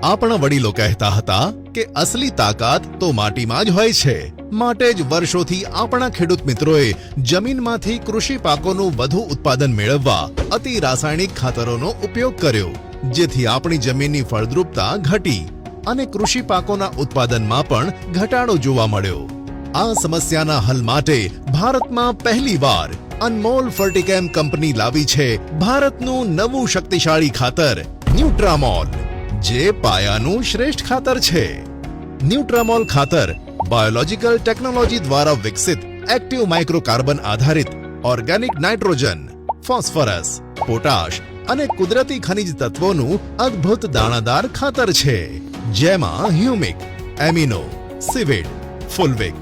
આપણા વડીલો કહેતા હતા કે અસલી તાકાત તો માટીમાં જ હોય છે. માટે જ વર્ષોથી આપણા ખેડૂત મિત્રોએ જમીનમાંથી કૃષિ પાકોનું વધુ ઉત્પાદન મેળવવા અતિ રાસાયણિક ખાતરોનો ઉપયોગ કર્યો, જેથી આપણી જમીનની ફળદ્રુપતા ઘટી અને કૃષિ પાકોના ઉત્પાદનમાં પણ ઘટાડો જોવા મળ્યો. આ સમસ્યાના હલ માટે ભારતમાં પહેલીવાર અનમોલ ફર્ટિકેમ કંપની લાવી છે ભારતનું નવું શક્તિશાળી ખાતર ન્યુટ્રામોલ, જે પાયાનું શ્રેષ્ઠ ખાતર છે. ન્યુટ્રામોલ ખાતર બાયોલોજિકલ ટેકનોલોજી દ્વારા વિકસિત એક્ટિવ માઇક્રોકાર્બન આધારિત ઓર્ગેનિક નાઇટ્રોજન, ફોસ્ફરસ, પોટાશ અને કુદરતી ખનિજ તત્વોનું અદ્ભુત દાણાદાર ખાતર છે, જેમાં humic, amino, seaweed, fulvic,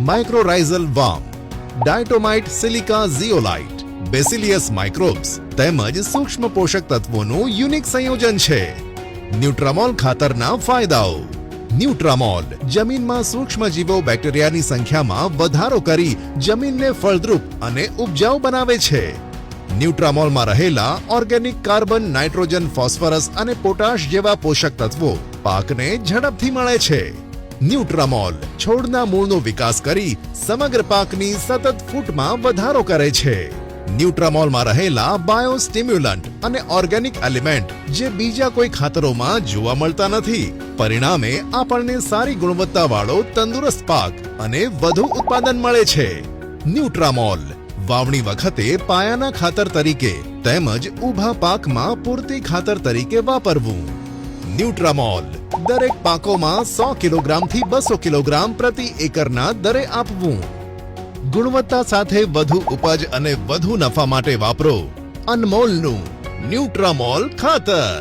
mycorrhizal worm, diatomite silica zeolite, bacillus microbes તેમજ સૂક્ષ્મ પોષક તત્વોનું યુનિક સંયોજન છે. ન્યુટ્રામોલ ખાતરના ફાયદાઓ. ન્યુટ્રામોલ જમીનમાં સૂક્ષ્મજીવો બેક્ટેરિયાની સંખ્યામાં વધારો કરી જમીનને ફળદ્રુપ અને ઉપજાઉ બનાવે છે. ન્યુટ્રામોલમાં રહેલા ઓર્ગેનિક કાર્બન, નાઇટ્રોજન, ફોસ્ફરસ અને પોટાશ જેવા પોષક તત્વો પાકને ઝડપથી મળે છે. ન્યુટ્રામોલ છોડના મૂળનો વિકાસ કરી સમગ્ર પાકની સતત ફૂટમાં વધારો કરે છે. ન્યુટ્રામોલમાં રહેલા બાયોસ્ટિમ્યુલન્ટ અને ઓર્ગેનિક એલિમેન્ટ જે બીજા કોઈ ખાતરોમાં જોવા મળતા નથી, પરિણામે આપણને સારી ગુણવત્તાવાળો તંદુરસ્ત પાક અને વધુ ઉત્પાદન મળે છે. ન્યુટ્રામોલ વાવણી વખતે પાયાના ખાતર તરીકે તેમજ ઊભા પાકમાં પૂરતી ખાતર તરીકે વાપરવું. ન્યુટ્રામોલ દરેક પાકોમાં 100 કિલોગ્રામથી 200 કિલોગ્રામ પ્રતિ એકરના દરે આપવું. ગુણવત્તા સાથે વધુ ઉપજ અને વધુ નફા માટે વાપરો અનમોલનું ન્યુટ્રામોલ ખાતર.